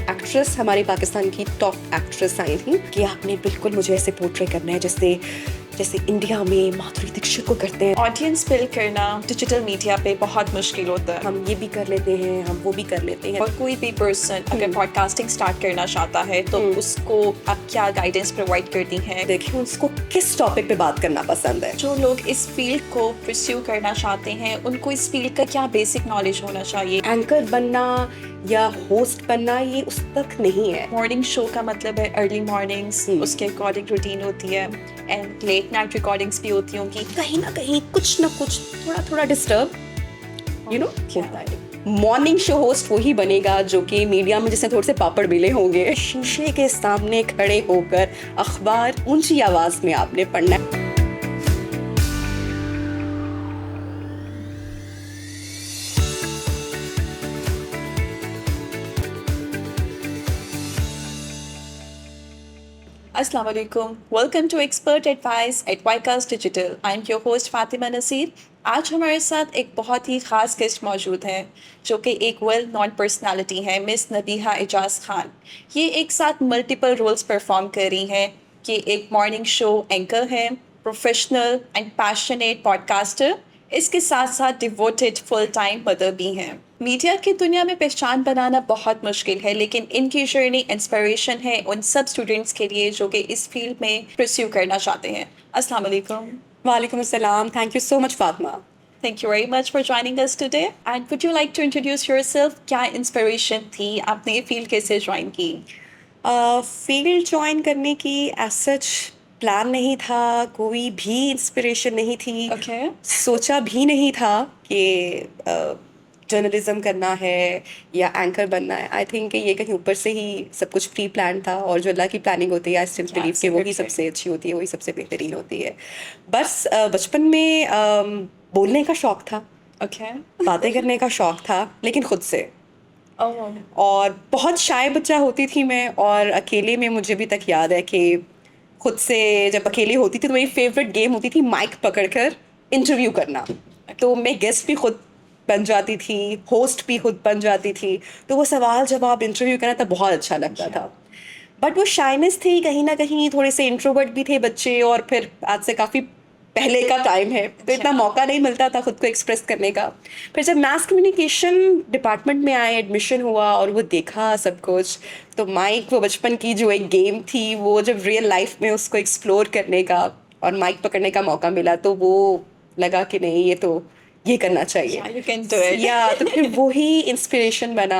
Actress हमारे पाकिस्तान की top actress I थी कि आपने बिल्कुल मुझे ऐसे पोर्ट्रे करना है जैसे जैसे इंडिया में माधुरी दीक्षित को करते हैं। ऑडियंस बिल्ड करना डिजिटल मीडिया पे बहुत मुश्किल होता है। हम ये भी कर लेते हैं, हम वो भी कर लेते हैं। और कोई भी पर्सन अगर पॉडकास्टिंग स्टार्ट करना चाहता है तो उसको आप क्या गाइडेंस प्रोवाइड करती हैं? देखिए उसको किस टॉपिक पे बात करना पसंद है। जो लोग इस फील्ड को परस्यू करना चाहते हैं उनको इस फील्ड का क्या बेसिक नॉलेज होना चाहिए? एंकर बनना या होस्ट बनना ये उस तक नहीं है। मॉर्निंग शो का मतलब है अर्ली मॉर्निंग्स, उसके अकॉर्डिंग रूटीन होती है एंड लेट नाइट रिकॉर्डिंग्स भी होती होंगी। कहीं ना कहीं कुछ ना कुछ थोड़ा थोड़ा डिस्टर्ब होता है। मॉर्निंग शो होस्ट वही बनेगा जो कि मीडिया में जैसे थोड़े से पापड़ मिले होंगे, शीशे के सामने खड़े होकर अखबार ऊंची आवाज में आपने पढ़ना है। Assalamu alaikum. Welcome to Expert Advice at Wycast Digital. I'm your host Fatima Naseer. आज हमारे साथ एक बहुत ही ख़ास गेस्ट मौजूद हैं जो कि एक वेल नॉन पर्सनालिटी है, मिस नबीहा एजाज खान। ये एक साथ मल्टीपल रोल्स परफॉर्म कर रही हैं। ये एक मॉर्निंग शो एंकर हैं, प्रोफेशनल एंड पैशनेट पॉडकास्टर, इसके साथ साथ डिवोटेड फुल टाइम मदर भी हैं। मीडिया की दुनिया में पहचान बनाना बहुत मुश्किल है, लेकिन इनकी जर्नी इंस्पिरेशन है उन सब स्टूडेंट्स के लिए जो कि इस फील्ड में परस्यू करना चाहते हैं। अस्सलाम वालेकुम। वालेकुम अस्सलाम। Thank you so much Fatima. Thank you very much for joining us today. And would you like to introduce yourself? क्या इंस्पिरेशन थी? आपने ये फील्ड कैसे ज्वाइन की? फील्ड ज्वाइन करने की एज सच प्लान नहीं था, कोई भी इंस्पिरेशन नहीं थी। Okay. सोचा भी नहीं था कि जर्नलिज्म करना है या एंकर बनना है। आई थिंक ये कहीं ऊपर से ही सब कुछ प्री प्लान था, और जो अल्लाह की प्लानिंग होती है आई स्टिल बिलीव कि वही सबसे अच्छी होती है, वही सबसे बेहतरीन होती है। बस बचपन में बोलने का शौक था, Okay. बातें करने का शौक था, लेकिन खुद से। Oh. और बहुत शाय बच्चा होती थी मैं, और अकेले में मुझे भी तक याद है कि खुद से जब अकेले होती थी तो मेरी फेवरेट गेम होती थी माइक पकड़कर इंटरव्यू करना। तो मैं गेस्ट भी खुद बन जाती थी, होस्ट भी खुद बन जाती थी, तो वो सवाल जवाब इंटरव्यू करना तब बहुत अच्छा लगता था। बट वो शाइनेस थी, कहीं ना कहीं थोड़े से इंट्रोवर्ट भी थे बच्चे, और फिर आज से काफ़ी पहले का टाइम है तो इतना मौका नहीं मिलता था खुद को एक्सप्रेस करने का। फिर जब मास कम्युनिकेशन डिपार्टमेंट में आए, एडमिशन हुआ और वो देखा सब कुछ, तो माइक वो बचपन की जो एक गेम थी वो जब रियल लाइफ में उसको एक्सप्लोर करने का और माइक पकड़ने का मौका मिला, तो वो लगा कि नहीं ये करना चाहिए। Yeah, you can do it. तो फिर वही इंस्पिरेशन बना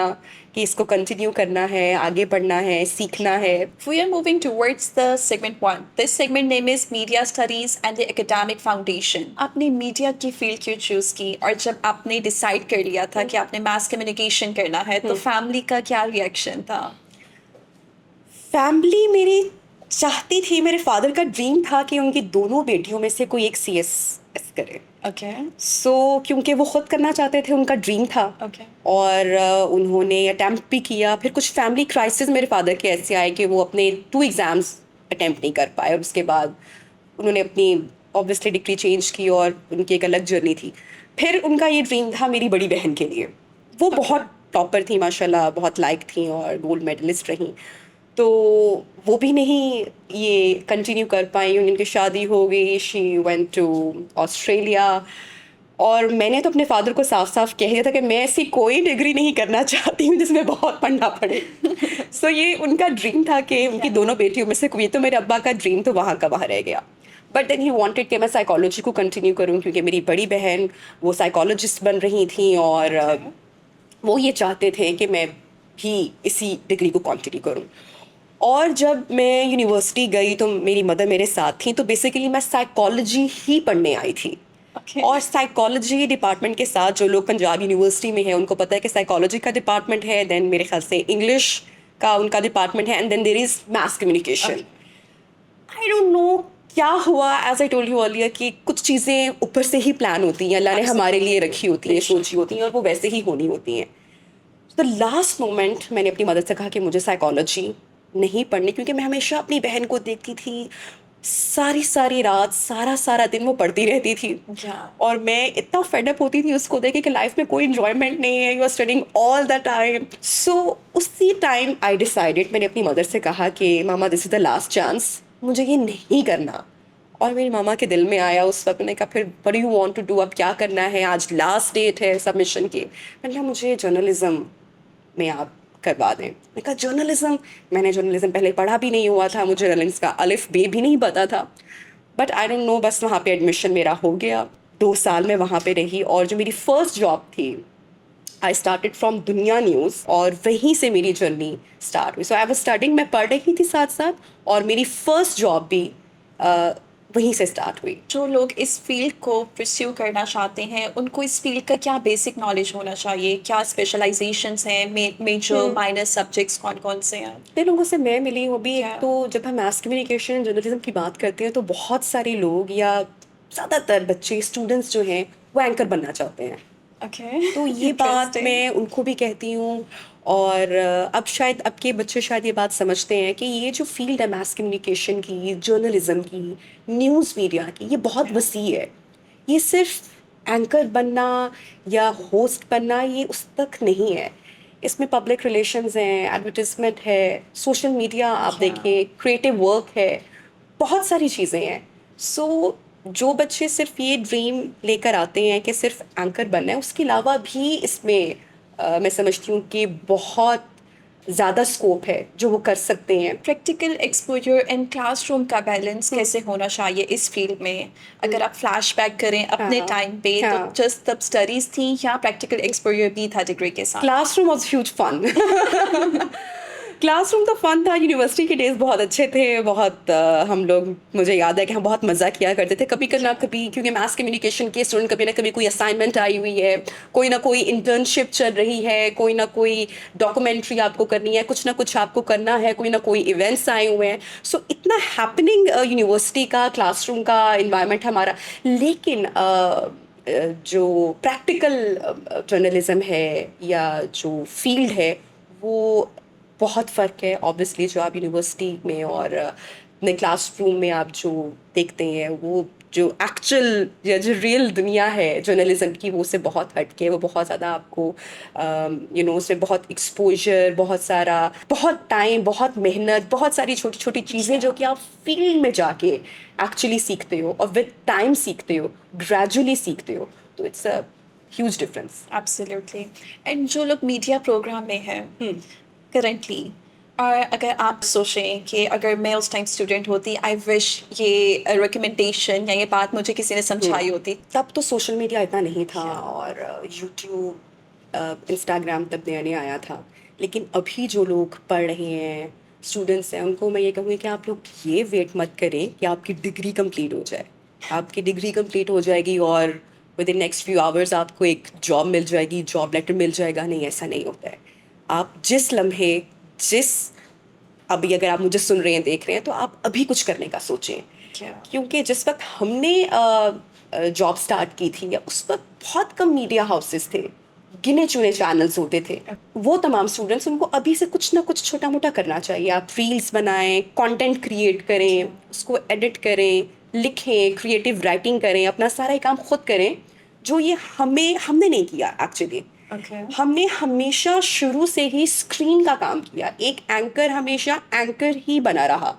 कि इसको कंटिन्यू करना है, आगे बढ़ना है, सीखना है। We are moving towards the segment 1. This segment name is Media Studies and the Academic Foundation. आपने मीडिया की फील्ड क्यों चूज की, और जब आपने डिसाइड कर लिया था कि आपने मास कम्युनिकेशन करना है तो फैमिली का क्या रिएक्शन था? फैमिली मेरी चाहती थी, मेरे फादर का ड्रीम था कि उनकी दोनों बेटियों में से कोई एक CS करे। Okay. क्योंकि वो खुद करना चाहते थे, उनका ड्रीम था। Okay. और उन्होंने अटैम्प्ट भी किया। फिर कुछ फैमिली क्राइसिस मेरे फादर के ऐसे आए कि वो अपने 2 एग्ज़ाम्स अटैम्प्ट नहीं कर पाए, और उसके बाद उन्होंने अपनी ऑब्वियसली डिग्री चेंज की और उनकी एक अलग जर्नी थी। फिर उनका ये ड्रीम था मेरी बड़ी बहन के लिए। वो बहुत टॉपर थी माशाल्लाह, बहुत लाइक थी और गोल्ड मेडलिस्ट रही, तो वो भी नहीं ये कंटिन्यू कर पाई। उनकी शादी हो गई, शी वेंट टू ऑस्ट्रेलिया, और मैंने तो अपने फादर को साफ साफ कह दिया था कि मैं ऐसी कोई डिग्री नहीं करना चाहती हूँ जिसमें बहुत पढ़ना पड़े। ये उनका ड्रीम था कि उनकी दोनों बेटियों में से कोई, तो मेरे अब्बा का ड्रीम तो वहाँ का वहाँ रह गया। बट देन ही वांटेड कि मैं साइकोलॉजी को कंटिन्यू करूँ, क्योंकि मेरी बड़ी बहन वो साइकोलॉजिस्ट बन रही थी, और वो ये चाहते थे कि मैं भी इसी डिग्री को कंटिन्यू करूँ। और जब मैं यूनिवर्सिटी गई तो मेरी मदर मेरे साथ थी, तो बेसिकली मैं साइकोलॉजी ही पढ़ने आई थी। Okay. और साइकोलॉजी डिपार्टमेंट के साथ जो लोग पंजाब यूनिवर्सिटी में हैं उनको पता है कि साइकोलॉजी का डिपार्टमेंट है, देन मेरे ख्याल से इंग्लिश का उनका डिपार्टमेंट है, and then there is mass communication. I don't know क्या हुआ, as I told you earlier, कि कुछ चीज़ें ऊपर से ही प्लान होती हैं, अल्लाह ने हमारे लिए रखी होती हैं, सोची होती हैं, और वो वैसे ही होनी होती हैं। तो लास्ट मोमेंट मैंने अपनी मदर से कहा कि मुझे साइकोलॉजी नहीं पढ़नी, क्योंकि मैं हमेशा अपनी बहन को देखती थी सारी सारी रात सारा सारा दिन वो पढ़ती रहती थी। और मैं इतना फेडअप होती थी उसको देख के कि लाइफ में कोई इन्जॉयमेंट नहीं है, you are studying all the time. So उसी टाइम आई डिसाइडेड, मैंने अपनी मदर से कहा कि mama this is the last chance, मुझे ये नहीं करना। और मेरी मामा के दिल में आया उस वक्त, मैंने कहा फिर what do you want to do, अब क्या करना है, आज लास्ट डेट है सबमिशन की। मैंने कहा मुझे जर्नलिज्म में आप करवा दें। मैंने कहा जर्नलिज्म, मैंने जर्नलिज्म पहले पढ़ा भी नहीं हुआ था, मुझे जर्नलिज्म का अलिफ बे भी नहीं पता था। बट आई डोंट नो, बस वहाँ पे एडमिशन मेरा हो गया। 2 साल में वहाँ पे रही और जो मेरी फर्स्ट जॉब थी, आई स्टार्टेड फ्रॉम दुनिया न्यूज़ और वहीं से मेरी जर्नी स्टार्ट हुई। सो आई वाज स्टडिंग, मैं पढ़ रही थी साथ साथ, और मेरी फर्स्ट जॉब भी वहीं से स्टार्ट हुई। जो लोग इस फील्ड को परस्यू करना चाहते हैं उनको इस फील्ड का क्या बेसिक नॉलेज होना चाहिए, क्या स्पेशलाइजेशंस हैं, मेजर माइनर सब्जेक्ट्स कौन कौन से हैं? जिन लोगों से मैं मिली हूँ भी, एक क्या? तो जब हम मास कम्युनिकेशन जर्नलिज्म की बात करते हैं तो बहुत सारे लोग या ज़्यादातर बच्चे स्टूडेंट्स जो हैं वो एंकर बनना चाहते हैं। ओके। तो ये बात मैं उनको भी कहती हूँ। और अब शायद अब के बच्चे शायद ये बात समझते हैं कि ये जो फील्ड है मास कम्युनिकेशन की, जर्नलिज्म की, न्यूज़ मीडिया की, ये बहुत वसी है। ये सिर्फ एंकर बनना या होस्ट बनना ये उस तक नहीं है। इसमें पब्लिक रिलेशंस हैं, एडवर्टिजमेंट है, सोशल मीडिया आप देखें, क्रिएटिव वर्क है, बहुत सारी चीज़ें हैं। सो जो बच्चे सिर्फ ये ड्रीम लेकर आते हैं कि सिर्फ एंकर बनना है, उसके अलावा भी इसमें मैं समझती हूँ कि बहुत ज़्यादा स्कोप है जो वो कर सकते हैं। प्रैक्टिकल एक्सपोजर एंड क्लासरूम का बैलेंस कैसे होना चाहिए इस फील्ड में? अगर आप फ्लैशबैक करें अपने हाँ, टाइम पे, तो हाँ। जस्ट तब स्टडीज थी या प्रैक्टिकल एक्सपोजर भी था डिग्री के साथ? Classroom was huge fun. Classroom तो फन था, यूनिवर्सिटी के डेज बहुत अच्छे थे, बहुत हम लोग, मुझे याद है कि हम बहुत मज़ा किया करते थे। कभी ना कभी, क्योंकि मास कम्युनिकेशन के स्टूडेंट, कभी ना कभी कोई असाइनमेंट आई हुई है, कोई ना कोई इंटर्नशिप चल रही है, कोई ना कोई डॉक्यूमेंट्री आपको करनी है, कुछ ना कुछ आपको करना है, कोई ना कोई इवेंट्स आए हुए हैं। सो इतना हैपनिंग यूनिवर्सिटी का क्लासरूम का इन्वायरमेंट हमारा। लेकिन जो प्रैक्टिकल जर्नलिज्म है या जो फील्ड है, वो बहुत फ़र्क है ऑब्वियसली। जो आप यूनिवर्सिटी में और अपने क्लासरूम में आप जो देखते हैं, वो जो एक्चुअल या जो रियल दुनिया है जर्नलिज्म की, वो उससे बहुत हट के, वो बहुत ज़्यादा आपको उसमें बहुत एक्सपोजर, बहुत सारा, बहुत टाइम, बहुत मेहनत, बहुत सारी छोटी छोटी चीज़ें जो कि आप फील्ड में जाके एक्चुअली सीखते हो और विद टाइम सीखते हो, ग्रेजुअली सीखते हो। तो it's a huge difference. Absolutely. And जो लोग मीडिया प्रोग्राम में हैं करंटली, और अगर आप सोचें कि अगर मैं उस टाइम स्टूडेंट होती, आई विश ये रिकमेंडेशन या ये बात मुझे किसी ने समझाई होती। तब तो सोशल मीडिया इतना नहीं था और यूट्यूब, इंस्टाग्राम तब नया नया आया था। लेकिन अभी जो लोग पढ़ रहे हैं, स्टूडेंट्स हैं, उनको मैं ये कहूँगी कि आप लोग ये वेट मत करें कि आपकी डिग्री कंप्लीट हो जाए। आपकी डिग्री कंप्लीट हो जाएगी और with in next few hours आपको एक जॉब मिल जाएगी, जॉब लेटर मिल जाएगा। नहीं, ऐसा नहीं होता है। आप जिस लम्हे, जिस अभी अगर आप मुझे सुन रहे हैं, देख रहे हैं, तो आप अभी कुछ करने का सोचें। क्योंकि जिस वक्त हमने जॉब स्टार्ट की थी, या उस वक्त बहुत कम मीडिया हाउसेस थे, गिने चुने चैनल्स होते थे। वो तमाम स्टूडेंट्स, उनको अभी से कुछ ना कुछ छोटा मोटा करना चाहिए। आप रील्स बनाएं, कंटेंट क्रिएट करें, उसको एडिट करें, लिखें, क्रिएटिव राइटिंग करें, अपना सारा काम खुद करें, जो ये हमने नहीं किया एक्चुअली। हमने हमेशा शुरू से ही स्क्रीन का काम किया। एक एंकर हमेशा एंकर ही बना रहा।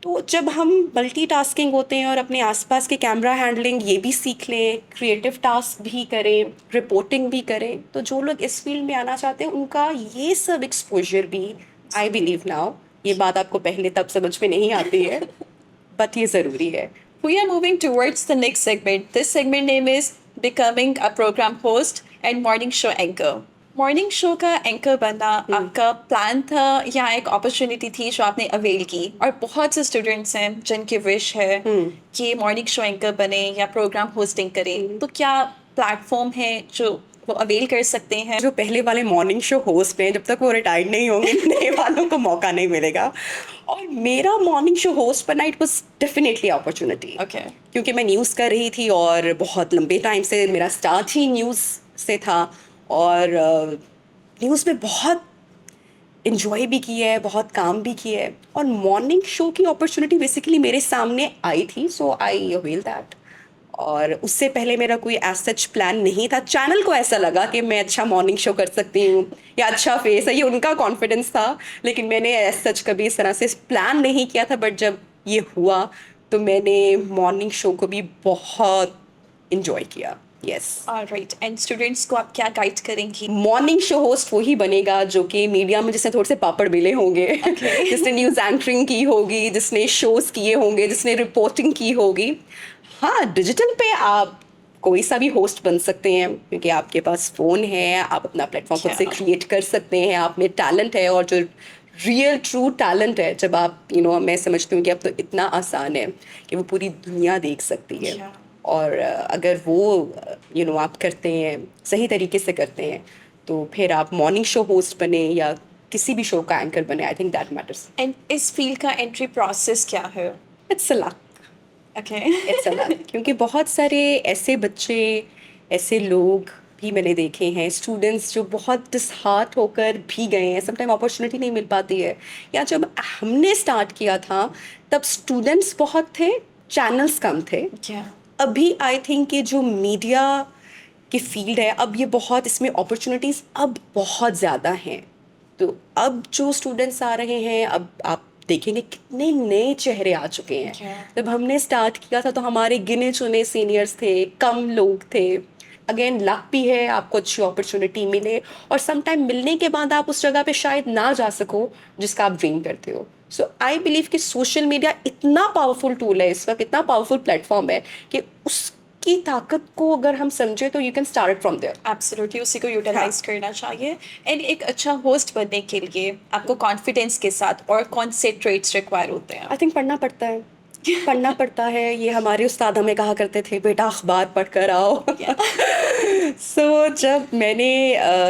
तो जब हम मल्टीटास्किंग होते हैं और अपने आसपास के कैमरा हैंडलिंग ये भी सीख लें, क्रिएटिव टास्क भी करें, रिपोर्टिंग भी करें, तो जो लोग इस फील्ड में आना चाहते हैं उनका ये सब एक्सपोजर भी, आई बिलीव नाउ, ये बात आपको पहले तब समझ में नहीं आती है, बट ये ज़रूरी है। We are moving towards the next segment. This segment name is Becoming a Program Host and Morning Show Anchor. Morning show का एंकर बनना आपका प्लान था या एक अपॉर्चुनिटी थी जो आपने अवेल की? और बहुत से स्टूडेंट्स हैं जिनकी विश है कि मॉर्निंग शो एंकर बने या प्रोग्राम होस्टिंग करें, तो क्या प्लेटफॉर्म है जो वो अवेल कर सकते हैं? जो पहले वाले मॉर्निंग शो होस्ट हैं, जब तक वो रिटायर्ड नहीं होंगे, नए वालों को मौका नहीं मिलेगा। और मेरा मॉर्निंग शो होस्ट बनना, इट वाज डेफिनेटली अपॉर्चुनिटी। क्योंकि मैं न्यूज़ कर रही थी और बहुत लंबे टाइम से मेरा स्टार्ट ही न्यूज़ से था। और न्यूज़ में बहुत इन्जॉय भी किया है, बहुत काम भी किया है, और मॉर्निंग शो की अपॉर्चुनिटी बेसिकली मेरे सामने आई थी, सो आई अवेल दैट। और उससे पहले मेरा कोई एज सच प्लान नहीं था। चैनल को ऐसा लगा कि मैं अच्छा मॉर्निंग शो कर सकती हूँ या अच्छा फेस है, ये उनका कॉन्फिडेंस था, लेकिन मैंने एज सच कभी इस तरह से प्लान नहीं किया था। बट जब ये हुआ तो मैंने मॉर्निंग शो को भी बहुत इन्जॉय किया। यस। ऑलराइट, एंड स्टूडेंट्स को आप क्या गाइड करेंगी? मॉर्निंग शो होस्ट वही बनेगा जो कि मीडिया में जिसने थोड़े से पापड़ बेले होंगे, जिसने न्यूज़ एंकरिंग की होगी, जिसने शोज किए होंगे, जिसने रिपोर्टिंग की होगी। हाँ, डिजिटल पे आप कोई सा भी होस्ट बन सकते हैं, क्योंकि आपके पास फ़ोन है, आप अपना प्लेटफॉर्म खुद से Yeah. क्रिएट कर सकते हैं, आप में टैलेंट है, और जो रियल ट्रू टैलेंट है, जब आप मैं समझती हूँ कि अब तो इतना आसान है कि वो पूरी दुनिया देख सकती है। Yeah. और अगर वो आप करते हैं, सही तरीके से करते हैं, तो फिर आप मॉर्निंग शो होस्ट बने या किसी भी शो का एंकर बने, I think that matters. And इस फील्ड का एंट्री प्रोसेस क्या है? It's a luck. Okay. It's a luck, क्योंकि बहुत सारे ऐसे बच्चे, ऐसे लोग भी मैंने देखे हैं, स्टूडेंट्स जो बहुत डिसहार्ट होकर भी गए हैं। समटाइम अपॉर्चुनिटी नहीं मिल पाती है, या जब हमने स्टार्ट किया था तब स्टूडेंट्स बहुत थे, चैनल्स कम थे। Yeah. अभी आई थिंक कि जो मीडिया की फील्ड है, अब ये बहुत, इसमें अपॉर्चुनिटीज़ अब बहुत ज़्यादा हैं। तो अब जो स्टूडेंट्स आ रहे हैं, अब आप देखेंगे कितने नए चेहरे आ चुके हैं। Yeah. जब हमने स्टार्ट किया था तो हमारे गिने चुने सीनियर्स थे, कम लोग थे। अगेन लक भी है, आपको अच्छी अपॉर्चुनिटी मिले, और सम टाइम मिलने के बाद आप उस जगह पे शायद ना जा सको जिसका आप ड्रीम करते हो। सो आई बिलीव कि सोशल मीडिया इतना पावरफुल टूल है इस वक्त, इतना पावरफुल प्लेटफॉर्म है कि उसकी ताकत को अगर हम समझे तो you can start from there. Absolutely, उसी को यूटिलाइज करना चाहिए। एंड एक अच्छा होस्ट बनने के लिए आपको कॉन्फिडेंस के साथ और कौन से ट्रेट्स रिक्वायर होते हैं? आई थिंक पढ़ना पड़ता है। पढ़ना पड़ता है, ये हमारे उस्ताद हमें कहा करते थे, बेटा अखबार पढ़ कर आओ। सो जब मैंने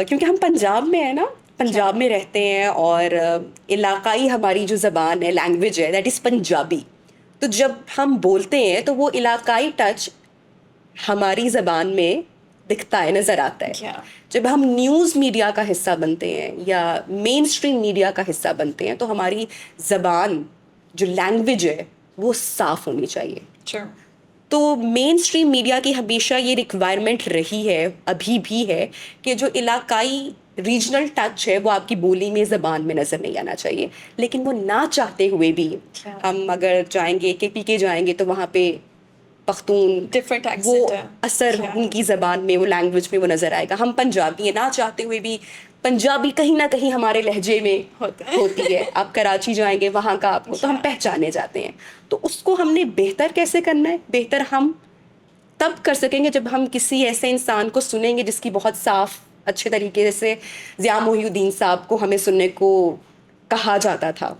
क्योंकि हम पंजाब में है ना, पंजाब में रहते हैं, और इलाकाई हमारी जो ज़बान है, लैंग्वेज है, दैट इज़ पंजाबी। तो जब हम बोलते हैं तो वो इलाकाई टच हमारी ज़बान में दिखता है, नज़र आता है। Yeah. जब हम न्यूज़ मीडिया का हिस्सा बनते हैं या मेन स्ट्रीम मीडिया का हिस्सा बनते हैं, तो हमारी ज़बान, जो लैंग्वेज है, वो साफ़ होनी चाहिए। True. तो मेन स्ट्रीम मीडिया की हमेशा ये रिक्वायरमेंट रही है, अभी भी है, कि जो इलाकाई रीजनल टच है वो आपकी बोली में, ज़बान में नज़र नहीं आना चाहिए। लेकिन वो ना चाहते हुए भी, Yeah. हम अगर जाएंगे KPK जाएंगे तो वहाँ पे पख्तून, Different वो accent है। असर Yeah. उनकी ज़बान में, वो लैंग्वेज में वो नज़र आएगा। हम पंजाबी हैं, ना चाहते हुए भी पंजाबी कहीं ना कहीं हमारे लहजे में होता है। होती है। आप कराची जाएंगे, वहाँ का आपको, तो हम Yeah. पहचाने जाते हैं। तो उसको हमने बेहतर कैसे करना है? बेहतर हम तब कर सकेंगे जब हम किसी ऐसे इंसान को सुनेंगे जिसकी बहुत साफ, अच्छे तरीके से, ज़िया मोहिउद्दीन साहब को हमें सुनने को कहा जाता था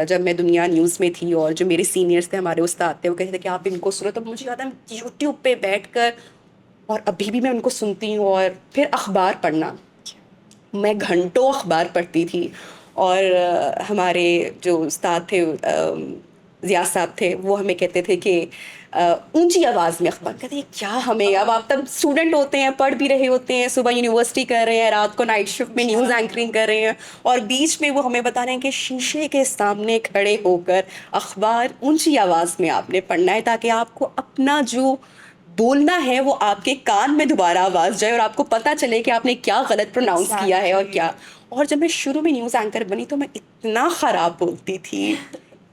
जब मैं दुनिया न्यूज़ में थी, और जो मेरे सीनियर्स थे, हमारे उस्ताद थे, वो कहते थे कि आप इनको सुनो। तो मुझे याद है यूट्यूब पे बैठकर, और अभी भी मैं उनको सुनती हूँ। और फिर अखबार पढ़ना, मैं घंटों अखबार पढ़ती थी। और हमारे जो उस्ताद थे, ज़िया साहब थे, वो हमें कहते थे कि ऊंची आवाज़ में अखबार, कहते हैं क्या हमें, अब आप तब स्टूडेंट होते हैं, पढ़ भी रहे होते हैं, सुबह यूनिवर्सिटी कर रहे हैं, रात को नाइट शिफ्ट में न्यूज़ एंकरिंग कर रहे हैं, और बीच में वो हमें बता रहे हैं कि शीशे के सामने खड़े होकर अखबार ऊंची आवाज़ में आपने पढ़ना है, ताकि आपको अपना जो बोलना है वो आपके कान में दोबारा आवाज़ जाए, और आपको पता चले कि आपने क्या गलत प्रोनाउंस किया है और क्या। और जब मैं शुरू में न्यूज़ एंकर बनी तो मैं इतना ख़राब बोलती थी,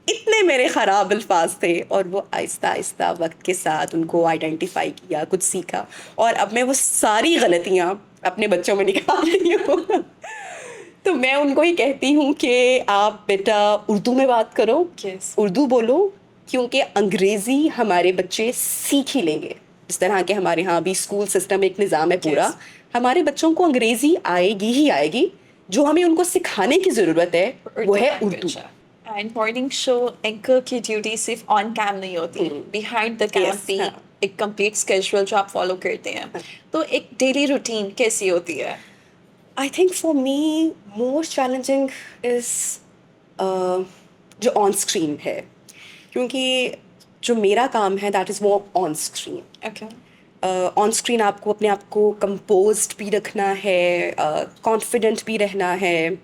इतने मेरे ख़राब अल्फाज थे, और वो आहिस्ता आहिस्ता वक्त के साथ उनको आइडेंटिफाई किया, कुछ सीखा, और अब मैं वो सारी गलतियाँ अपने बच्चों में निकालती हूँ। तो मैं उनको ही कहती हूँ कि आप बेटा उर्दू में बात करो, Yes. उर्दू बोलो, क्योंकि अंग्रेज़ी हमारे बच्चे सीख ही लेंगे। जिस तरह के हमारे यहाँ अभी स्कूल सिस्टम, एक निज़ाम है पूरा, Yes. हमारे बच्चों को अंग्रेज़ी आएगी ही आएगी। जो हमें उनको सिखाने की ज़रूरत है वो है Urdu. And morning show anchor की ड्यूटी सिर्फ ऑन कैम नहीं होती, बिहाइंड द कैम Yes, भी हाँ। एक कंप्लीट स्केड्यूल जो आप फॉलो करते हैं। तो एक डेली रूटीन कैसी होती है? I think for me most challenging is जो ऑन स्क्रीन है, क्योंकि जो मेरा काम है दैट इज़ वो on screen. Okay. On screen आपको अपने आप को कंपोज्ड भी रखना है, कॉन्फिडेंट भी रहना है,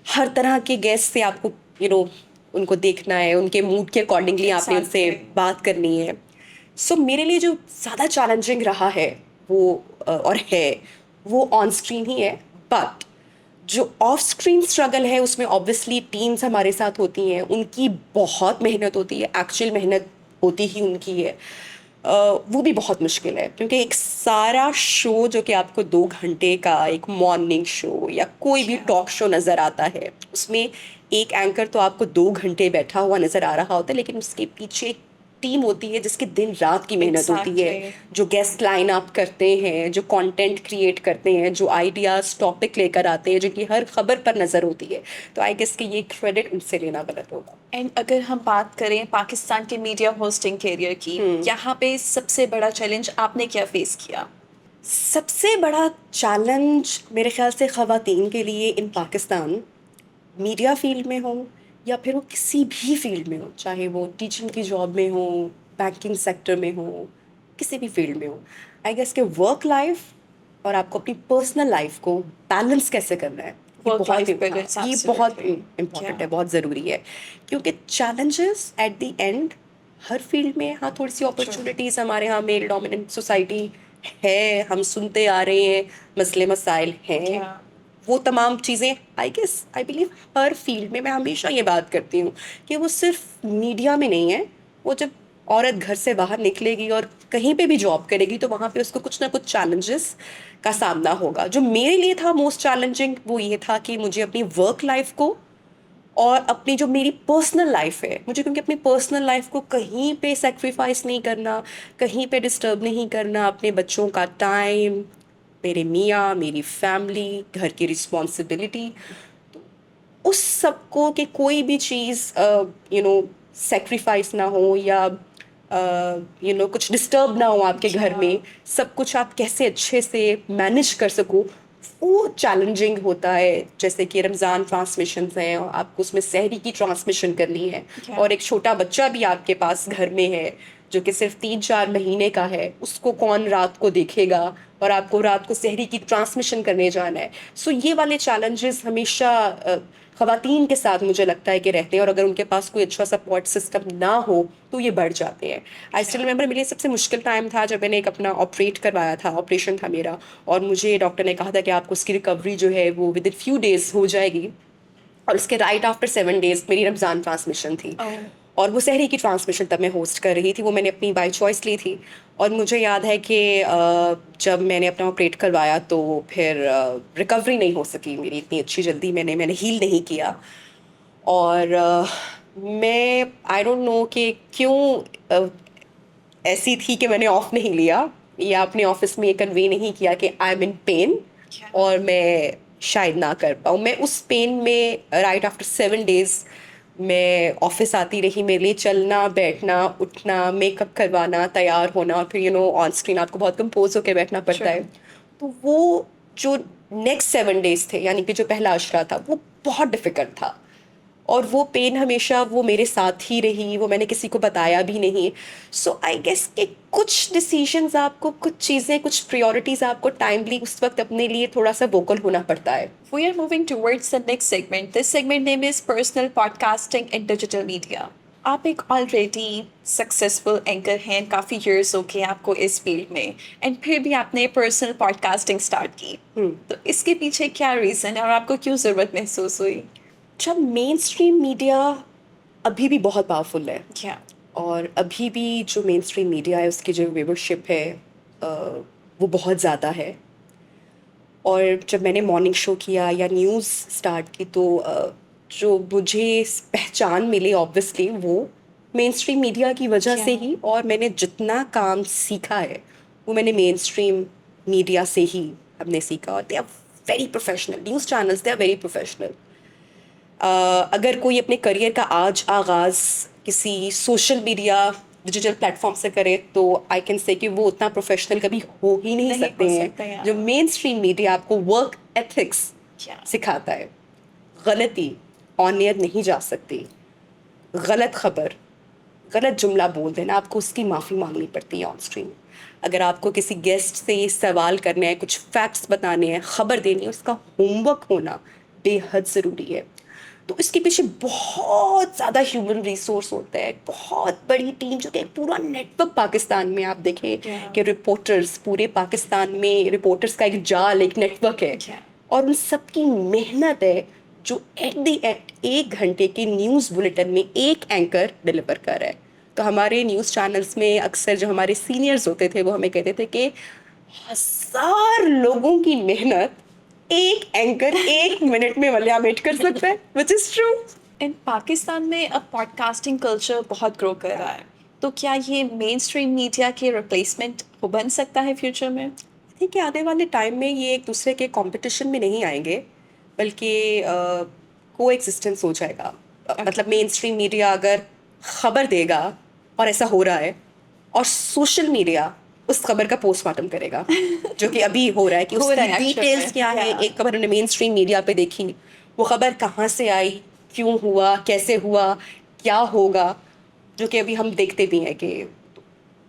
हर तरह के गेस्ट से आपको उनको देखना है, उनके मूड के अकॉर्डिंगली आपने उनसे Exactly. बात करनी है। सो मेरे लिए जो ज़्यादा चैलेंजिंग रहा है वो और है वो ऑन स्क्रीन ही है। बट जो ऑफ स्क्रीन स्ट्रगल है उसमें ऑब्वियसली टीम्स हमारे साथ होती हैं, उनकी बहुत मेहनत होती है, एक्चुअल मेहनत होती ही उनकी है। वो भी बहुत मुश्किल है क्योंकि एक सारा शो जो कि आपको 2 घंटे का एक मॉर्निंग शो या कोई भी Yeah. टॉक शो नज़र आता है, उसमें एक एंकर तो आपको 2 घंटे बैठा हुआ नज़र आ रहा होता है, लेकिन उसके पीछे एक टीम होती है जिसकी दिन रात की मेहनत होती है, Exactly. जो गेस्ट लाइन अप करते हैं, जो कंटेंट क्रिएट करते हैं, जो आइडियाज टॉपिक लेकर आते हैं, जिनकी हर खबर पर नज़र होती है। तो आई गेस कि ये क्रेडिट उनसे लेना गलत होगा। एंड अगर हम बात करें पाकिस्तान के मीडिया होस्टिंग करियर की, यहाँ पे सबसे बड़ा चैलेंज आपने क्या फेस किया? सबसे बड़ा चैलेंज मेरे ख्याल से ख़वातीन के लिए इन पाकिस्तान, मीडिया फील्ड में हो या फिर वो किसी भी फील्ड में हो, चाहे वो टीचिंग की जॉब में हो, बैंकिंग सेक्टर में हो, किसी भी फील्ड में हो, आई गेस के वर्क लाइफ और आपको अपनी पर्सनल लाइफ को बैलेंस कैसे करना है, Work-life balance, ये बहुत absolutely. इम्पॉर्टेंट है, Yeah. बहुत ज़रूरी है। क्योंकि challenges at the end her field में, हाँ थोड़ी सी अपॉर्चुनिटीज़, हमारे यहाँ मेल डोमिनेंट सोसाइटी है, हम सुनते आ रहे हैं, मसले मसाइल हैं, Yeah. वो तमाम चीज़ें आई गेस आई बिलीव हर फील्ड में। मैं हमेशा ये बात करती हूँ कि वो सिर्फ मीडिया में नहीं है, वो जब औरत घर से बाहर निकलेगी और कहीं पे भी जॉब करेगी तो वहाँ पे उसको कुछ ना कुछ चैलेंजेस का सामना होगा। जो मेरे लिए था मोस्ट चैलेंजिंग वो ये था कि मुझे अपनी वर्क लाइफ को और अपनी जो मेरी पर्सनल लाइफ है, मुझे क्योंकि अपनी पर्सनल लाइफ को कहीं पे सेक्रीफाइस नहीं करना, कहीं पे डिस्टर्ब नहीं करना, अपने बच्चों का टाइम, मेरे मियाँ, मेरी फैमिली, घर की रिस्पॉन्सिबिलिटी, उस सबको कि कोई भी चीज़ सेक्रीफाइस ना हो या कुछ डिस्टर्ब ना हो आपके घर में, सब कुछ आप कैसे अच्छे से मैनेज कर सको, वो चैलेंजिंग होता है। जैसे कि रमज़ान ट्रांसमिशंस हैं और आपको उसमें सहरी की ट्रांसमिशन करनी है, Yeah. और एक छोटा बच्चा भी आपके पास घर में है जो कि सिर्फ 3-4 महीने का है, उसको कौन रात को देखेगा और आपको रात को सहरी की ट्रांसमिशन करने जाना है। सो ये वाले चैलेंजेस हमेशा ख़वातीन के साथ मुझे लगता है कि रहते हैं, और अगर उनके पास कोई अच्छा सपोर्ट सिस्टम ना हो तो ये बढ़ जाते हैं। आई स्टिल रिमेंबर मेरे लिए सबसे मुश्किल टाइम था जब मैंने एक अपना ऑपरेट करवाया था, ऑपरेशन था मेरा, और मुझे डॉक्टर ने कहा था कि आपको उसकी रिकवरी जो है वो विद इन फ्यू डेज़ हो जाएगी, और उसके राइट आफ्टर 7 डेज़ मेरी रमज़ान ट्रांसमिशन थी। Oh. और वो सहरी की ट्रांसमिशन तब मैं होस्ट कर रही थी, वो मैंने अपनी बाय चॉइस ली थी। और मुझे याद है कि जब मैंने अपना ऑपरेट करवाया तो फिर रिकवरी नहीं हो सकी मेरी इतनी अच्छी जल्दी, मैंने हील नहीं किया। और मैं आई डोंट नो कि क्यों ऐसी थी कि मैंने ऑफ नहीं लिया या अपने ऑफिस में ये कन्वे नहीं किया कि I am in pen Yeah. और मैं शायद ना कर पाऊँ। मैं उस पेन में राइट आफ्टर 7 डेज़ मैं ऑफिस आती रही, मेरे लिए चलना बैठना उठना, मेकअप करवाना, तैयार होना, और फिर ऑन स्क्रीन आपको बहुत कंपोज होकर बैठना पड़ता है। तो वो जो नेक्स्ट 7 डेज़ थे, यानी कि जो पहला अशरा था, वो बहुत डिफ़िकल्ट था, और वो पेन हमेशा वो मेरे साथ ही रही, वो मैंने किसी को बताया भी नहीं। सो आई गेस कि कुछ डिसीजंस आपको, कुछ चीज़ें, कुछ प्रायोरिटीज़ आपको टाइमली उस वक्त अपने लिए थोड़ा सा वोकल होना पड़ता है। We are moving towards the next segment. This segment name is Personal Podcasting and Digital Media. आप एक ऑलरेडी सक्सेसफुल एंकर हैं, काफ़ी ईयर्स हो गए आपको इस फील्ड में, एंड फिर भी आपने पर्सनल पॉडकास्टिंग स्टार्ट की। तो इसके पीछे क्या रीज़न है और आपको क्यों ज़रूरत महसूस हुई? जब मेन स्ट्रीम मीडिया अभी भी बहुत पावरफुल है, क्या? और अभी भी जो मेन स्ट्रीम मीडिया है उसकी जो व्यूवरशिप है अ, वो बहुत ज़्यादा है। और जब मैंने मॉर्निंग शो किया या न्यूज़ स्टार्ट की तो जो मुझे पहचान मिली ऑब्वियसली वो मेन स्ट्रीम मीडिया की वजह से क्या? ही, और मैंने जितना काम सीखा है वो मैंने मेन स्ट्रीम मीडिया से ही हमने सीखा। और they are very professional news channels, they are very professional. अगर कोई अपने करियर का आज आगाज़ किसी सोशल मीडिया डिजिटल प्लेटफॉर्म से करे तो आई कैन से कि वो उतना प्रोफेशनल कभी हो ही नहीं नहीं सकते हो हैं सकते हैं। जो मेन स्ट्रीम मीडिया आपको वर्क एथिक्स क्या? सिखाता है। गलती ऑन एयर नहीं जा सकती, गलत खबर, गलत जुमला बोल देना, आपको उसकी माफ़ी मांगनी पड़ती है ऑन स्क्रीन। अगर आपको किसी गेस्ट से सवाल करने हैं, कुछ फैक्ट्स बताने हैं, खबर देनी है, उसका होमवर्क होना बेहद ज़रूरी है। तो इसके पीछे बहुत ज़्यादा ह्यूमन रिसोर्स होता है, बहुत बड़ी टीम, जो कि एक पूरा नेटवर्क पाकिस्तान में आप देखें Yeah. कि रिपोर्टर्स पूरे पाकिस्तान में, रिपोर्टर्स का एक जाल, एक नेटवर्क है। Yeah. और उन सबकी मेहनत है जो एट द एंड 1 घंटे के न्यूज़ बुलेटिन में एक एंकर डिलीवर कर रहा है। तो हमारे न्यूज़ चैनल्स में अक्सर जो हमारे सीनियर्स होते थे वो हमें कहते थे कि 1000 लोगों की मेहनत एक एंकर 1 मिनट में वल्यामेट कर सकता है, विच इज ट्रू। इन पाकिस्तान में अब पॉडकास्टिंग कल्चर बहुत ग्रो कर रहा है, तो क्या ये मेन स्ट्रीम मीडिया के रिप्लेसमेंट बन सकता है फ्यूचर में? ठीक है, आने वाले टाइम में ये एक दूसरे के कंपटीशन में नहीं आएंगे, बल्कि को एक्सिस्टेंस हो जाएगा। मतलब मेन स्ट्रीम मीडिया अगर खबर देगा और ऐसा हो रहा है, और सोशल मीडिया उस खबर का पोस्टमार्टम करेगा, जो कि अभी हो रहा है कि हो रहा है उसकी actually, डिटेल्स क्या है। yeah. एक खबर उन्होंने मेन स्ट्रीम मीडिया पे देखी, वो खबर कहाँ से आई, क्यों हुआ, कैसे हुआ, क्या होगा, जो कि अभी हम देखते भी हैं कि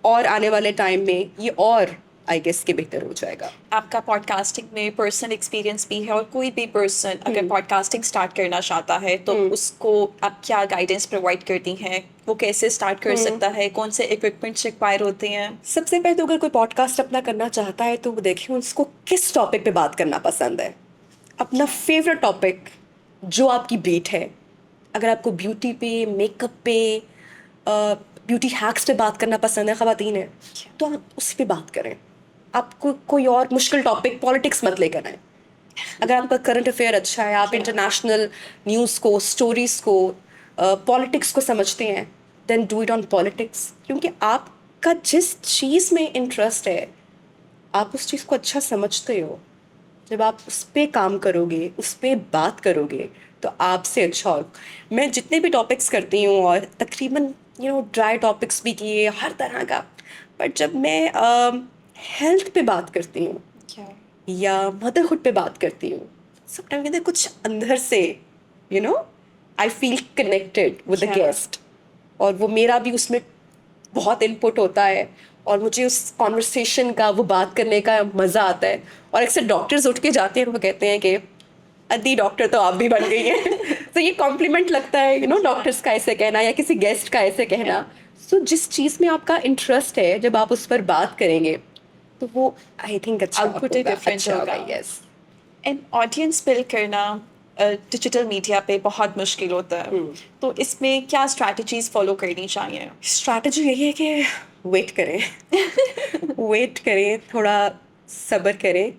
और आने वाले टाइम में ये और आई गेस के बेहतर हो जाएगा। आपका पॉडकास्टिंग में पर्सनल एक्सपीरियंस भी है, और कोई भी पर्सन अगर पॉडकास्टिंग स्टार्ट करना चाहता है तो उसको आप क्या गाइडेंस प्रोवाइड करती हैं? वो कैसे स्टार्ट कर सकता है? कौन से इक्विपमेंट्स रिक्वायर होते हैं? सबसे पहले तो अगर कोई पॉडकास्ट अपना करना चाहता है तो वो देखिए उसको किस टॉपिक पे बात करना पसंद है। अपना फेवरेट टॉपिक जो आपकी बीट है। अगर आपको ब्यूटी पे, मेकअप पे, ब्यूटी हैक्स पे बात करना पसंद है, ख़वातीन है, तो आप उस पे बात करें। आपको कोई और मुश्किल टॉपिक, पॉलिटिक्स मत लेकर आए। अगर आपका करंट अफेयर अच्छा है, आप इंटरनेशनल न्यूज़ को, स्टोरीज को, पॉलिटिक्स को समझते हैं, then do it on politics. क्योंकि आपका जिस चीज़ में इंटरेस्ट है, आप उस चीज़ को अच्छा समझते हो। जब आप उस पर काम करोगे, उस पर बात करोगे, तो आपसे अच्छा हो। मैं जितने भी टॉपिक्स करती हूँ, और तकरीबन ड्राई टॉपिक्स भी किए, हर तरह का, बट जब मैं हेल्थ पे बात करती हूँ या मदरहुड पे बात करती हूँ, समटाइम कहते कुछ अंदर से I feel connected with the Yeah. Guest, और वो मेरा भी उसमें बहुत इनपुट होता है, और मुझे उस कॉन्वर्सेशन का, वो बात करने का मज़ा आता है। और अक्सर डॉक्टर्स उठ के जाते हैं, वो कहते हैं कि अद्दी डॉक्टर तो आप भी बन गई हैं। तो ये कॉम्प्लीमेंट लगता है, डॉक्टर्स का ऐसे कहना या किसी गेस्ट का ऐसे कहना। सो जिस चीज़ में आपका इंटरेस्ट है, जब आप उस पर बात करेंगे, तो वो आई थिंक अच्छा Output ही होगा, different अच्छा होगा। होगा। यस। एंड ऑडियंस बिल्ड करना डिजिटल मीडिया पे बहुत मुश्किल होता है, तो इसमें क्या स्ट्रैटेजीज फॉलो करनी चाहिए? स्ट्रैटेजी यही है कि वेट करें। वेट करें, थोड़ा सब्र करें,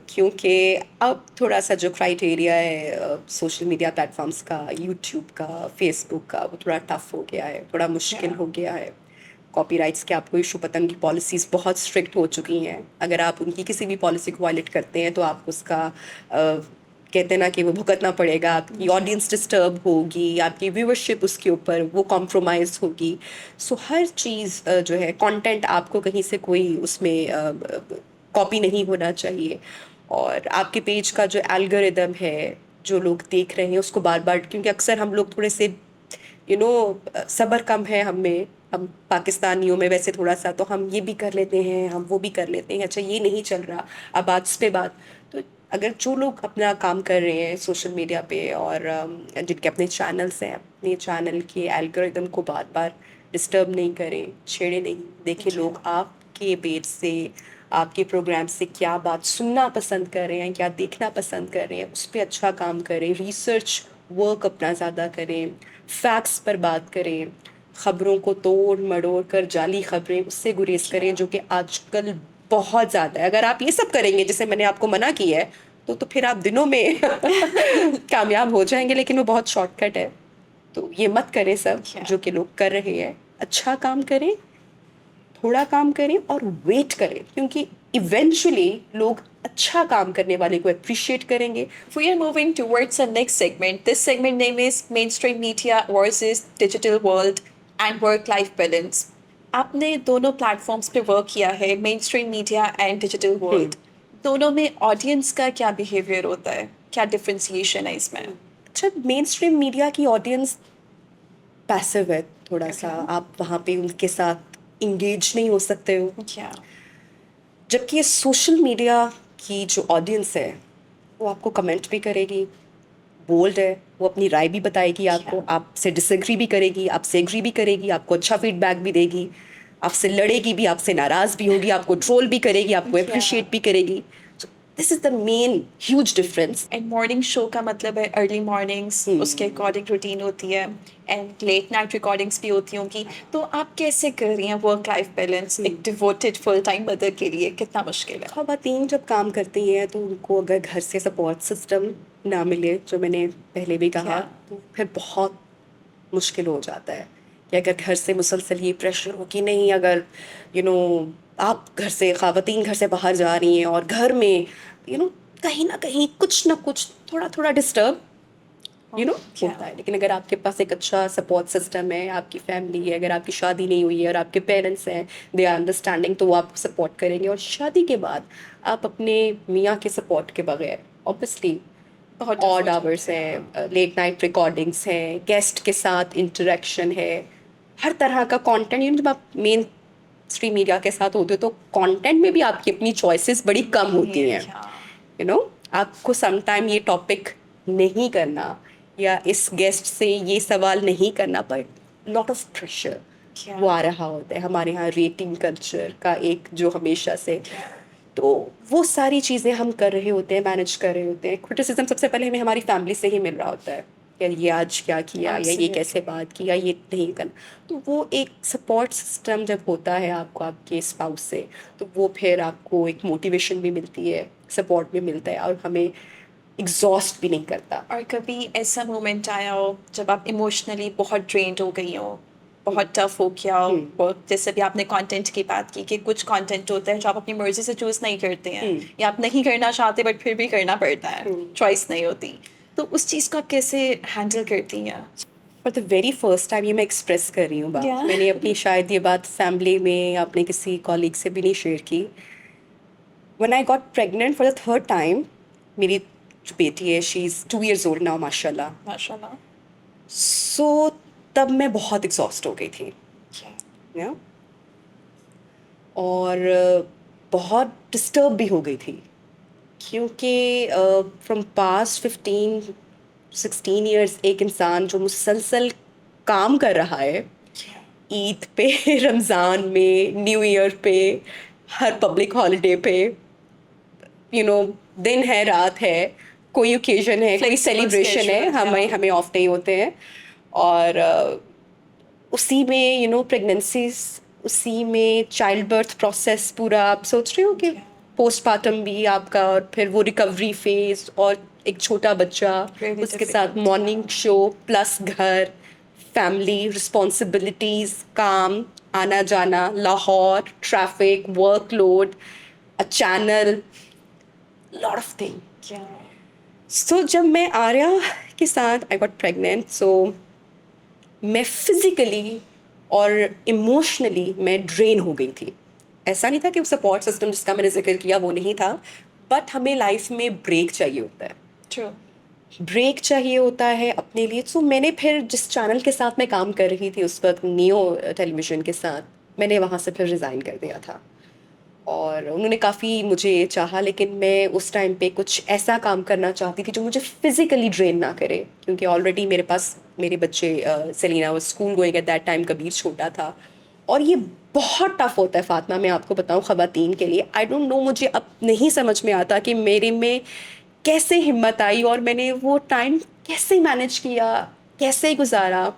क्योंकि अब थोड़ा सा जो क्राइटेरिया है सोशल मीडिया प्लेटफॉर्म्स का, यूट्यूब का, फेसबुक का, वो थोड़ा टफ हो गया है, थोड़ा मुश्किल Yeah. हो गया है। कॉपीराइट्स के आपको इशू पता, उनकी पॉलिसीज़ बहुत स्ट्रिक्ट हो चुकी हैं। अगर आप उनकी किसी भी पॉलिसी को वायलेट करते हैं, तो आपको उसका कहते हैं ना कि वो भुगतना पड़ेगा। आपकी ऑडियंस डिस्टर्ब होगी, आपकी व्यूअरशिप उसके ऊपर वो कॉम्प्रोमाइज़ होगी। सो हर चीज़ जो है, कंटेंट आपको कहीं से कोई उसमें कॉपी नहीं होना चाहिए। और आपके पेज का जो एल्गोरिदम है, जो लोग देख रहे हैं उसको बार बार, क्योंकि अक्सर हम लोग थोड़े से सब्र कम है हम में, हम पाकिस्तानियों में वैसे थोड़ा सा, तो हम ये भी कर लेते हैं, हम वो भी कर लेते हैं, अच्छा ये नहीं चल रहा, अब आज इस पे बात। तो अगर जो लोग अपना काम कर रहे हैं सोशल मीडिया पे, और जिनके अपने चैनल्स हैं, अपने चैनल के एल्गोरिदम को बार बार डिस्टर्ब नहीं करें, छेड़े नहीं। देखें लोग आपके पेज से, आपके प्रोग्राम से क्या बात सुनना पसंद कर रहे हैं, क्या देखना पसंद कर रहे हैं, उस पर अच्छा काम करें, रिसर्च वर्क अपना ज़्यादा करें, फैक्ट्स पर बात करें, ख़बरों को तोड़ मड़ोड़ कर जाली खबरें उससे गुरेज करें, जो कि आजकल बहुत ज़्यादा है। अगर आप ये सब करेंगे जैसे मैंने आपको मना किया है, तो फिर आप दिनों में कामयाब हो जाएंगे, लेकिन वो बहुत शॉर्टकट है। तो ये मत करें सब जो कि लोग कर रहे हैं। अच्छा काम करें, थोड़ा काम करें और वेट करें, क्योंकि इवेंचुअली लोग अच्छा काम करने वाले को अप्रिशिएट करेंगे। We are moving towards the next segment. This segment name is Mainstream Media versus Digital World and Work-Life Balance. आपने दोनों प्लेटफॉर्म्स पे वर्क किया है, main stream media and digital world. दोनों में ऑडियंस का क्या बिहेवियर होता है, क्या डिफरेंशिएशन है इसमें? अच्छा, मेन स्ट्रीम मीडिया की ऑडियंस पैसिव है थोड़ा सा, आप वहाँ पे उनके साथ इंगेज नहीं हो सकते हो। क्या? जबकि सोशल मीडिया की जो ऑडियंस है, वो आपको कमेंट भी करेगी, बोल्ड है, वो अपनी राय भी बताएगी आपको, Yeah. आपसे डिसएग्री भी करेगी, आपसे एग्री भी करेगी, आपको अच्छा फीडबैक भी देगी, आपसे लड़ेगी भी, आपसे नाराज़ भी होगी, आपको ट्रोल भी करेगी, आपको Yeah. अप्रिशिएट भी करेगी. So this is the main huge difference. And morning show का मतलब है अर्ली मॉर्निंग्स, उसके अकॉर्डिंग रूटीन होती है एंड लेट नाइट रिकॉर्डिंग्स भी होती होंगी. तो आप कैसे कर रही हैं वर्क लाइफ बैलेंस एक डिवोटेड फुल टाइम मदर के लिए? कितना मुश्किल है? ख़वातीन जब काम करती हैं तो उनको अगर घर से सपोर्ट सिस्टम ना मिले, जो मैंने पहले भी कहा, Yeah. तो फिर बहुत मुश्किल हो जाता है कि अगर घर से मुसलसल ये प्रेशर हो कि नहीं, अगर आप घर से ख़वातीन घर से बाहर जा रही हैं और घर में कहीं ना कहीं कुछ ना कुछ थोड़ा थोड़ा डिस्टर्ब Yeah. होता है. लेकिन अगर आपके पास एक अच्छा सपोर्ट सिस्टम है, आपकी फैमिली है, अगर आपकी शादी नहीं हुई है और आपके पेरेंट्स हैं, दे आर अंडरस्टैंडिंग, तो वो आपको सपोर्ट करेंगे. और शादी के बाद आप अपने मियाँ के सपोर्ट के बगैर ऑब्वियसली बहुत tough ऑड हो जाता आवर्स हैं, लेट नाइट रिकॉर्डिंग्स हैं, गेस्ट के साथ इंटरेक्शन है, हर तरह का कंटेंट. जब आप मेन स्ट्रीम मीडिया के साथ होते हो तो कंटेंट में भी आपकी अपनी चॉइसेस बड़ी कम होती हैं. Yeah. आपको समटाइम ये टॉपिक नहीं करना या इस गेस्ट से ये सवाल नहीं करना, पर लॉट ऑफ प्रेशर Yeah. वो आ रहा होता है. हमारे यहाँ रेटिंग कल्चर का एक जो हमेशा से, तो वो सारी चीज़ें हम कर रहे होते हैं, मैनेज कर रहे होते हैं. क्रिटिसिज्म सबसे पहले हमें हमारी फैमिली से ही मिल रहा होता है कि ये आज क्या किया, या ये Absolutely. कैसे बात किया, ये नहीं करना. तो वो एक सपोर्ट सिस्टम जब होता है आपको आपके स्पाउस से, तो वो फिर आपको एक मोटिवेशन भी मिलती है, सपोर्ट भी मिलता है, और हमें एग्जॉस्ट भी नहीं करता. और कभी ऐसा मोमेंट आया हो जब आप इमोशनली बहुत ड्रेन्ड हो गई हो, बहुत टफ हो गया हो, और जैसे भी आपने कंटेंट की बात की कि कुछ कंटेंट होता है जो आप अपनी मर्जी से चूज नहीं करते हैं, या आप नहीं करना चाहते बट फिर भी करना पड़ता है, चॉइस नहीं होती, तो उस चीज़ को आप कैसे हैंडल करती हैं? For the very first time ये मैं एक्सप्रेस कर रही हूँ बात. Yeah. मैंने अपनी शायद ये बात फैमिली में अपने किसी कॉलीग से भी नहीं शेयर की. When I got pregnant for the third time, मेरी जो बेटी है, she is 2 years old now, माशाल्लाह. माशाल्लाह. सो तब मैं बहुत एग्जॉस्ट हो गई थी. या और बहुत डिस्टर्ब भी हो गई थी, क्योंकि फ्रॉम पास्ट 15-16 ईयर्स एक इंसान जो मुसलसल काम कर रहा है, ईद पे रमज़ान में, न्यू ईयर पे, हर पब्लिक हॉलिडे पे, दिन है, रात है, कोई ओकेजन है, कोई Flexible सेलिब्रेशन है, schedule, हमें yeah. हमें ऑफ नहीं होते हैं. और उसी में प्रेगनेंसीज, उसी में चाइल्ड बर्थ प्रोसेस पूरा आप सोच रहे हो कि पोस्टपार्टम भी आपका, और फिर वो रिकवरी फेज, और एक छोटा बच्चा, Really उसके साथ difficult, मॉर्निंग शो प्लस घर, फैमिली रिस्पॉन्सिबिलिटीज, काम, आना जाना, Lahore, traffic, workload, a channel, lot of thing. Yeah. सो जब मैं आर्या के साथ आई गॉट प्रेग्नेंट, सो मैं फिज़िकली और इमोशनली मैं ड्रेन हो गई थी. ऐसा नहीं था कि वो सपोर्ट सिस्टम जिसका मैंने जिक्र किया वो नहीं था, बट हमें लाइफ में ब्रेक चाहिए होता है. True. ब्रेक चाहिए होता है अपने लिए. सो मैंने फिर जिस चैनल के साथ मैं काम कर रही थी उस वक्त, नियो टेलीविज़न के साथ, मैंने वहाँ से फिर रिज़ाइन कर दिया था. और उन्होंने काफ़ी मुझे चाहा, लेकिन मैं उस टाइम पे कुछ ऐसा काम करना चाहती थी जो मुझे फिज़िकली ड्रेन ना करे, क्योंकि ऑलरेडी मेरे पास मेरे बच्चे, सेलिना वो school going at that time, Kabir छोटा था. और ये बहुत टफ होता है फातिमा, मैं आपको बताऊं, ख़वातीन के लिए. आई डोंट नो, मुझे अब नहीं समझ में आता कि मेरे में कैसे हिम्मत आई और मैंने वो टाइम कैसे मैनेज किया, कैसे गुजारा.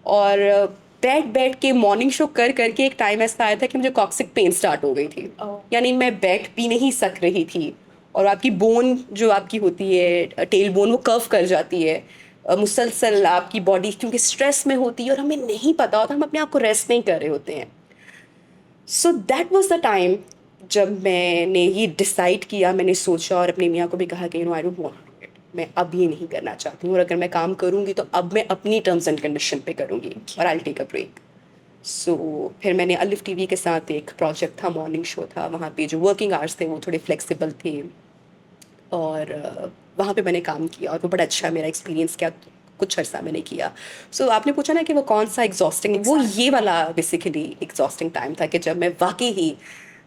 और बैठ के मॉर्निंग शो कर करके एक टाइम ऐसा आया था कि मुझे कॉक्सिक पेन स्टार्ट हो गई थी. Oh. यानी मैं बैठ भी नहीं सक रही थी, और आपकी बोन जो आपकी होती है, टेल बोन, वो कर्व कर जाती है. मुसलसल आपकी बॉडी क्योंकि स्ट्रेस में होती है और हमें नहीं पता होता, हम अपने आप को रेस्ट नहीं कर रहे होते हैं. So that was the time जब मैंने ये डिसाइड किया, मैंने सोचा और अपनी मियाँ को भी कहा कि I don't want to do it, मैं अब ये नहीं करना चाहती हूँ, और अगर मैं काम करूँगी तो अब मैं अपनी टर्म्स एंड कंडीशन पे करूँगी, और आई टेक अ ब्रेक. सो फिर मैंने अलिफ टीवी के साथ एक प्रोजेक्ट था, मॉर्निंग शो था, वहाँ पे जो वर्किंग आवर्स थे वो थोड़े फ्लेक्सिबल थे, और वहाँ पे मैंने काम किया और वो बड़ा अच्छा मेरा एक्सपीरियंस क्या, कुछ अर्सा मैंने किया. सो आपने पूछा ना कि वो कौन सा एग्जॉस्टिंग, वो ये वाला बेसिकली एग्जॉस्टिंग टाइम था कि जब मैं वाकई ही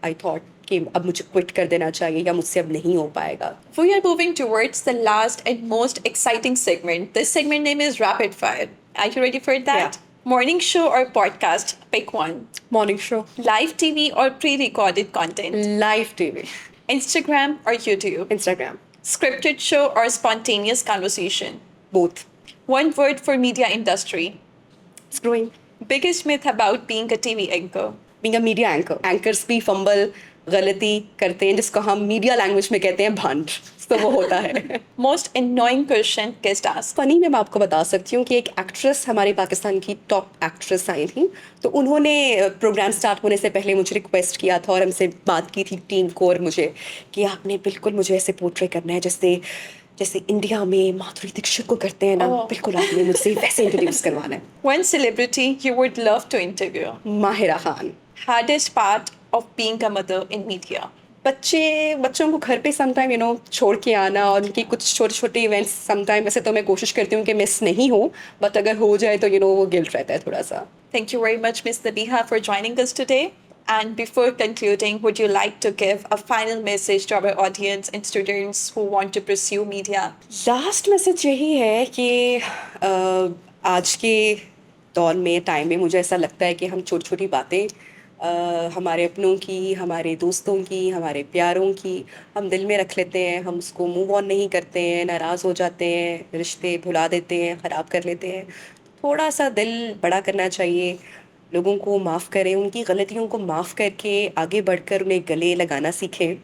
आई थॉट कि अब मुझे क्विट कर देना चाहिए या मुझसे अब नहीं हो पाएगा. We are moving towards the last and most exciting segment. This segment name is Rapid Fire. Are you ready for that? Yeah. Morning show or podcast? Pick one. Morning show. Live TV or pre-recorded content? Live TV. Instagram or YouTube? Instagram. Scripted show or spontaneous conversation? Both. One word for media industry. It's growing. Biggest myth about being a TV anchor. Being a media anchor. Anchors भी fumble गलती करते हैं जिसको हम media language में कहते हैं भंड. तो वो होता है. Most annoying question guest ask. Funny में मैं आपको बता सकती हूँ कि एक एक्ट्रेस हमारे पाकिस्तान की टॉप एक्ट्रेस आई थी, तो उन्होंने प्रोग्राम स्टार्ट होने से पहले मुझे रिक्वेस्ट किया था और हमसे बात की थी टीम को और मुझे कि आपने बिल्कुल मुझे ऐसे पोर्ट्रे करना है जैसे जैसे इंडिया में माधुरी दीक्षित को करते हैं ना, बिल्कुल आपने मुझसे वैसे इंट्रोड्यूस करवाना है. One celebrity you would love to interview. Mahira Khan. Hardest part of being a mother in media. बच्चों को घर पे समटाइम छोड़ के आना और उनकी कुछ छोटे छोटे इवेंट्स समटाइम, वैसे तो मैं कोशिश करती हूँ कि मिस नहीं हो, बट अगर हो जाए तो वो गिल्ट रहता है थोड़ा सा. Thank you very much, Ms. Nabiha, for joining us today. And before concluding, would you like to give a final message to our audience and students who want to pursue media? Last message यही है कि आज के दौर में time में मुझे ऐसा लगता है कि हम छोटी छोटी बातें हमारे अपनों की, हमारे दोस्तों की, हमारे प्यारों की हम दिल में रख लेते हैं, हम उसको मूव ऑन नहीं करते हैं, नाराज़ हो जाते हैं, रिश्ते भुला देते हैं, ख़राब कर लेते हैं. थोड़ा सा दिल बड़ा करना चाहिए, लोगों को माफ़ करें, उनकी गलतियों को माफ़ करके आगे बढ़कर उन्हें गले लगाना सीखें.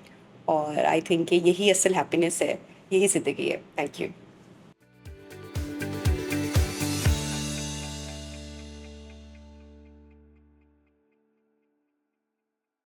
और आई थिंक कि यही असल हैप्पीनेस है, यही ज़िंदगी है. Thank you.